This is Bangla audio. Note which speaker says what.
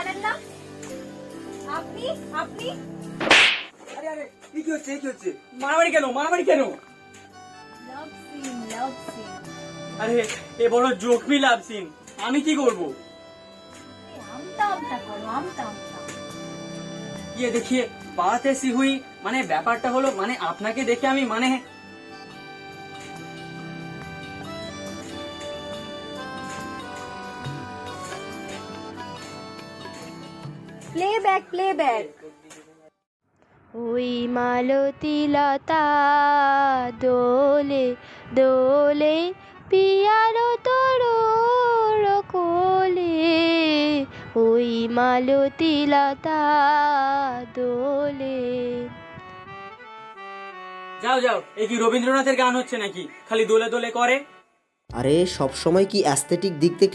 Speaker 1: জানেন না? আপনি আপনি
Speaker 2: আরে আরে কি হচ্ছে মারামারি কেন
Speaker 1: লাভ সিন
Speaker 2: আরে এ বড় জোকমি লাভ সিন, আমি কি করব?
Speaker 1: আমতা আমতা করো আমতা আমতা।
Speaker 2: ये देखिए बात ऐसी हुई, মানে ব্যাপারটা হলো মানে আপনাকে দেখে আমি মানে
Speaker 1: প্লেব্যাক।
Speaker 3: ওই মালতী লতা দোলে দোলে পিয়ারো তরুর কোলে, ওই মালতী লতা দোলে।
Speaker 2: যাও এ কি রবীন্দ্রনাথের গান হচ্ছে নাকি খালি দোলে দোলে করে?
Speaker 4: আরে সব সময় কি অ্যাস্থেটিক দিক থেকে